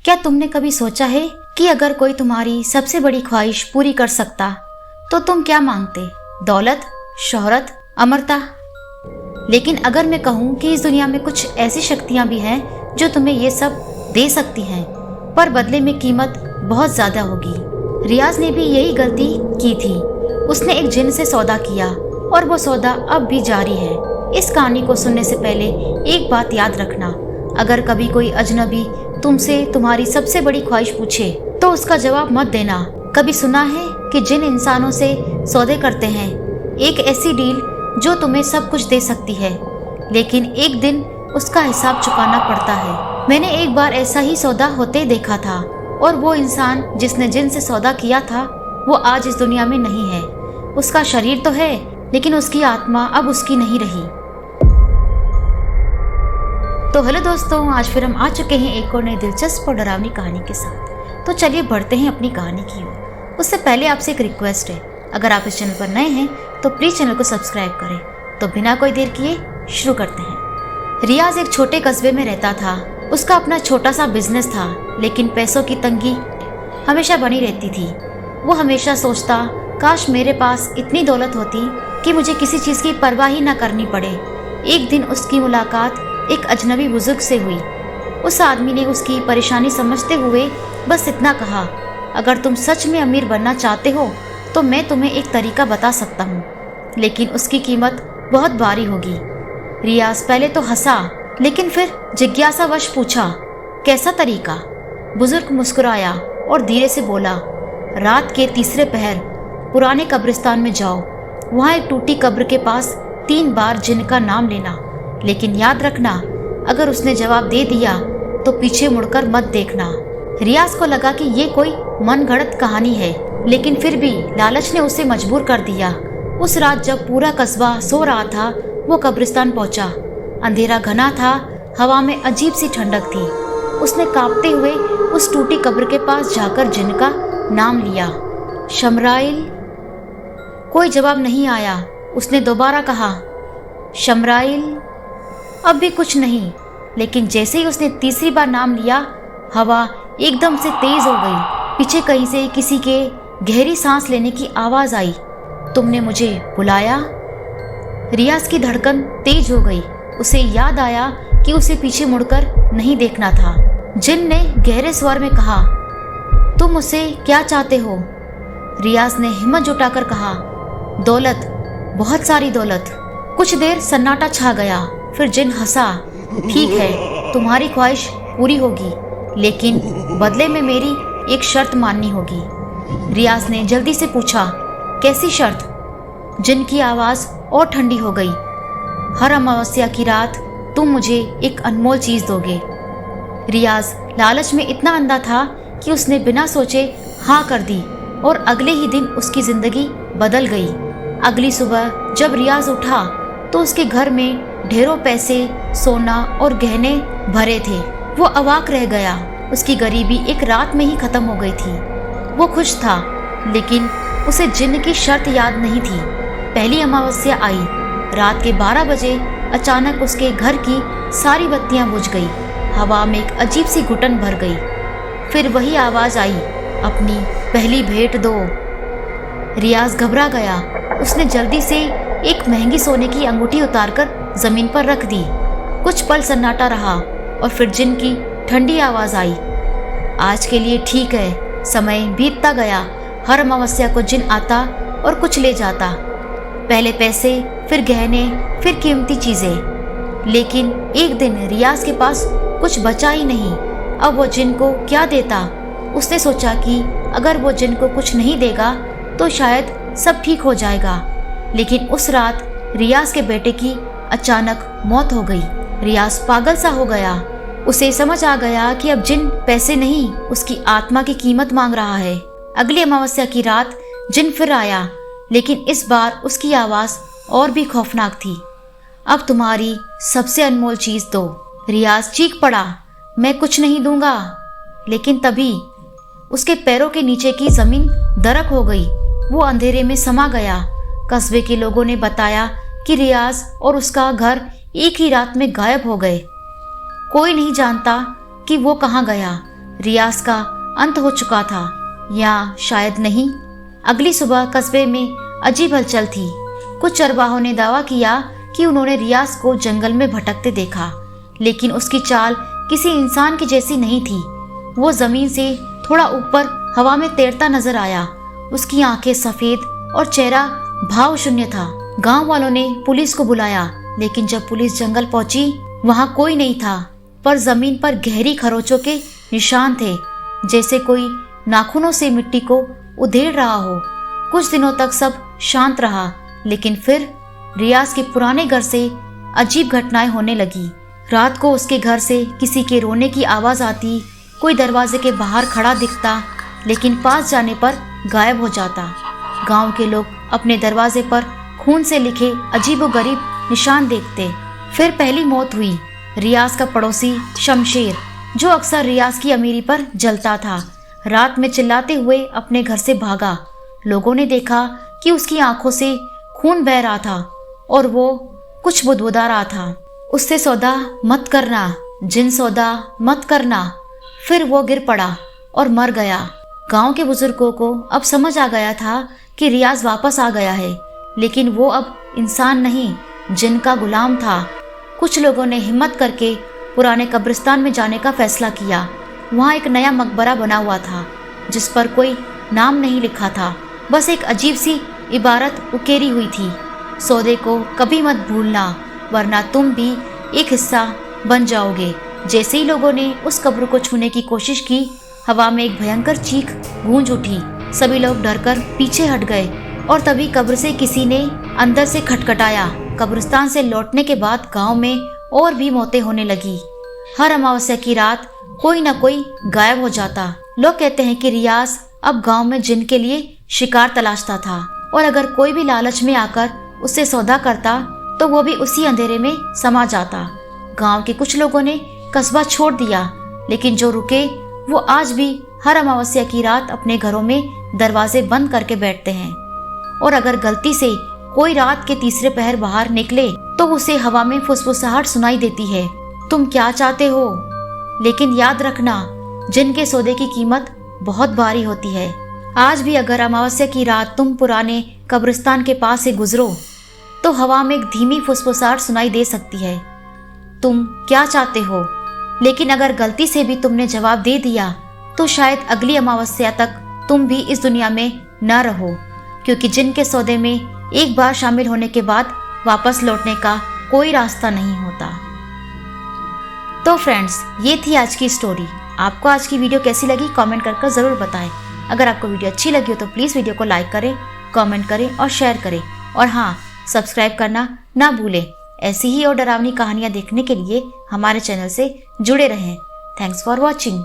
क्या तुमने कभी सोचा है कि अगर कोई तुम्हारी सबसे बड़ी ख्वाहिश पूरी कर सकता तो तुम क्या मांगते? दौलत, शोहरत, अमरता? लेकिन अगर मैं कहूँ कि इस दुनिया में कुछ ऐसी शक्तियाँ भी हैं जो तुम्हें ये सब दे सकती हैं, पर बदले में कीमत बहुत ज्यादा होगी। रियाज ने भी यही गलती की थी। उसने एक जिन से सौदा किया और वो सौदा अब भी जारी है। इस कहानी को सुनने से पहले एक बात याद रखना, अगर कभी कोई अजनबी तुमसे तुम्हारी सबसे बड़ी ख्वाहिश पूछे तो उसका जवाब मत देना। कभी सुना है कि जिन इंसानों से सौदे करते हैं, एक ऐसी डील जो तुम्हें सब कुछ दे सकती है, लेकिन एक दिन उसका हिसाब चुकाना पड़ता है। मैंने एक बार ऐसा ही सौदा होते देखा था, और वो इंसान जिसने जिन से सौदा किया था वो आज इस दुनिया में नहीं है। उसका शरीर तो है, लेकिन उसकी आत्मा अब उसकी नहीं रही। तो हेलो दोस्तों, आज फिर हम आ चुके हैं एक और नई दिलचस्प और डरावनी कहानी के साथ। तो चलिए बढ़ते हैं अपनी कहानी की ओर। उससे पहले आपसे एक रिक्वेस्ट है, अगर आप इस चैनल पर नए हैं तो प्लीज चैनल को सब्सक्राइब करें। तो बिना कोई देर किए शुरू करते हैं। रियाज एक छोटे कस्बे में रहता था। उसका अपना छोटा सा बिजनेस था, लेकिन पैसों की तंगी हमेशा बनी रहती थी। वो हमेशा सोचता, काश मेरे पास इतनी दौलत होती कि मुझे किसी चीज़ की परवाह ही न करनी पड़े। एक दिन उसकी मुलाकात एक अजनबी बुजुर्ग से हुई। उस आदमी ने उसकी परेशानी समझते हुए बस इतना कहा, अगर तुम सच में अमीर बनना चाहते हो तो मैं तुम्हें एक तरीका बता सकता हूँ, लेकिन उसकी कीमत बहुत भारी होगी। रियाज पहले तो हंसा, लेकिन फिर जिज्ञासावश पूछा, कैसा तरीका? बुजुर्ग मुस्कुराया और धीरे से बोला, रात के तीसरे पहर पुराने कब्रिस्तान में जाओ। वहाँ एक टूटी कब्र के पास 3 बार जिन का नाम लेना, लेकिन याद रखना, अगर उसने जवाब दे दिया तो पीछे मुड़कर मत देखना। रियाज को लगा कि ये कोई मनगढ़ंत कहानी है, लेकिन फिर भी लालच ने उसे मजबूर कर दिया। उस रात जब पूरा कस्बा सो रहा था, वो कब्रिस्तान पहुंचा। अंधेरा घना था, हवा में अजीब सी ठंडक थी। उसने कांपते हुए उस टूटी कब्र के पास जाकर जिन का नाम लिया, शमराइल। कोई जवाब नहीं आया। उसने दोबारा कहा, शमराइल। अब भी कुछ नहीं, लेकिन जैसे ही उसने तीसरी बार नाम लिया, हवा एकदम से तेज हो गई। पीछे कहीं से किसी के गहरी सांस लेने की आवाज आई, तुमने मुझे बुलाया? रियाज की धड़कन तेज हो गई। उसे याद आया कि उसे पीछे मुड़कर नहीं देखना था। जिन ने गहरे स्वर में कहा, तुम मुझसे क्या चाहते हो? रियाज ने हिम्मत जुटाकर कहा, दौलत, बहुत सारी दौलत। कुछ देर सन्नाटा छा गया। फिर जिन हंसा, ठीक है, तुम्हारी ख्वाहिश पूरी होगी, लेकिन बदले में मेरी एक शर्त माननी होगी। रियाज ने जल्दी से पूछा, कैसी शर्त? जिन की आवाज और ठंडी हो गई, हर अमावस्या की रात तुम मुझे एक अनमोल चीज दोगे। रियाज लालच में इतना अंधा था कि उसने बिना सोचे हाँ कर दी, और अगले ही दिन उसकी जिंदगी बदल गई। अगली सुबह जब रियाज उठा तो उसके घर में ढेरों पैसे, सोना और गहने भरे थे। वो अवाक रह गया। उसकी गरीबी एक रात में ही खत्म हो गई थी। वो खुश था, लेकिन उसे जिन की शर्त याद नहीं थी। पहली अमावस्या आई। रात के 12 बजे अचानक उसके घर की सारी बत्तियां बुझ गई। हवा में एक अजीब सी घुटन भर गई। फिर वही आवाज आई, अपनी पहली भेंट दो। रियाज घबरा गया। उसने जल्दी से एक महंगी सोने की अंगूठी उतारकर जमीन पर रख दी। कुछ पल सन्नाटा रहा और फिर जिन की ठंडी आवाज आई, आज के लिए ठीक है। समय बीतता गया। हर अमावस्या को जिन आता और कुछ ले जाता, पहले पैसे, फिर गहने, फिर कीमती चीजें। लेकिन एक दिन रियाज के पास कुछ बचा ही नहीं। अब वो जिन को क्या देता? उसने सोचा कि अगर वो जिन को कुछ नहीं देगा तो शायद सब ठीक हो जाएगा। लेकिन उस रात रियाज के बेटे की अचानक मौत हो गई। रियाज पागल सा हो गया। उसे समझ आ गया कि अब जिन पैसे नहीं, उसकी आत्मा की कीमत मांग रहा है। अगली अमावस्या की रात जिन फिर आया, लेकिन इस बार उसकी आवाज और भी खौफनाक थी, अब तुम्हारी सबसे अनमोल चीज दो। रियाज चीख पड़ा, मैं कुछ नहीं दूंगा। लेकिन तभी उसके पैरों के नीचे की जमीन दरक हो गई। वो अंधेरे में समा गया। कस्बे के लोगों ने बताया कि रियाज और उसका घर एक ही रात में गायब हो गए। कोई नहीं जानता कि वो कहाँ गया। रियाज का अंत हो चुका था, या शायद नहीं। अगली सुबह कस्बे में अजीब हलचल थी। कुछ चरवाहों ने दावा किया कि उन्होंने रियाज को जंगल में भटकते देखा, लेकिन उसकी चाल किसी इंसान की जैसी नहीं थी। वो जमीन से थोड़ा ऊपर हवा में तैरता नजर आया। उसकी आंखें सफेद और चेहरा भाव शून्य था। गांव वालों ने पुलिस को बुलाया, लेकिन जब पुलिस जंगल पहुंची वहां कोई नहीं था, पर जमीन पर गहरी खरोचों के निशान थे, जैसे कोई नाखूनों से मिट्टी को उधेड़ रहा हो। कुछ दिनों तक सब शांत रहा, लेकिन फिर रियाज के पुराने घर से अजीब घटनाएं होने लगी। रात को उसके घर से किसी के रोने की आवाज आती, कोई दरवाजे के बाहर खड़ा दिखता, लेकिन पास जाने पर गायब हो जाता। गांव के लोग अपने दरवाजे पर खून से लिखे अजीबोगरीब निशान देखते। फिर पहली मौत हुई रियाज का पड़ोसी शमशेर, जो अक्सर रियाज की अमीरी पर जलता था। रात में चिल्लाते हुए अपने घर से भागा। लोगों ने देखा कि उसकी आंखों से खून बह रहा था और वो कुछ बुदबुदा रहा था। उससे सौदा मत करना, जिन सौदा मत करना। फिर वो गिर पड़ा और मर गया। गांव के बुजुर्गों को अब समझ आ गया था कि रियाज वापस आ गया है, लेकिन वो अब इंसान नहीं, जिन का गुलाम था। कुछ लोगों ने हिम्मत करके पुराने कब्रिस्तान में जाने का फैसला किया। वहाँ एक नया मकबरा बना हुआ था, जिस पर कोई नाम नहीं लिखा था, बस एक अजीब सी इबारत उकेरी हुई थी, सौदे को कभी मत भूलना, वरना तुम भी एक हिस्सा बन जाओगे। जैसे ही लोगों ने उस कब्र को छूने की कोशिश की, हवा में एक भयंकर चीख गूंज उठी। सभी लोग डरकर पीछे हट गए और तभी कब्र से किसी ने अंदर से खटखटाया। कब्रिस्तान से लौटने के बाद गांव में और भी मौतें होने लगी। हर अमावस्या की रात कोई न कोई गायब हो जाता। लोग कहते हैं कि रियाज अब गांव में जिन के लिए शिकार तलाशता था, और अगर कोई भी लालच में आकर उससे सौदा करता तो वो भी उसी अंधेरे में समा जाता। गांव के कुछ लोगों ने कस्बा छोड़ दिया, लेकिन जो रुके वो आज भी हर अमावस्या की रात अपने घरों में दरवाजे बंद करके बैठते हैं। और अगर गलती से कोई रात के तीसरे पहर बाहर निकले तो उसे हवा में फुसफुसाहट सुनाई देती है, तुम क्या चाहते हो? लेकिन याद रखना, जिन के सौदे की कीमत बहुत भारी होती है। आज भी अगर अमावस्या की रात तुम पुराने कब्रिस्तान के पास से गुजरो तो हवा में एक धीमी फुसफुसाहट सुनाई दे सकती है, तुम क्या चाहते हो? लेकिन अगर गलती से भी तुमने जवाब दे दिया तो शायद अगली अमावस्या तक तुम भी इस दुनिया में न रहो, क्योंकि जिन के सौदे में एक बार शामिल होने के बाद वापस लौटने का कोई रास्ता नहीं होता। तो फ्रेंड्स, ये थी आज की स्टोरी। आपको आज की वीडियो कैसी लगी कमेंट कर ज़रूर बताएं। अगर आपको वीडियो अच्छी लगी हो तो प्लीज़ वीडियो को लाइक करें, कमेंट करें और शेयर करें। और हाँ, सब्सक्राइब करना ना भूलें। ऐसी ही और डरावनी कहानियाँ देखने के लिए हमारे चैनल से जुड़े रहें। Thanks for watching.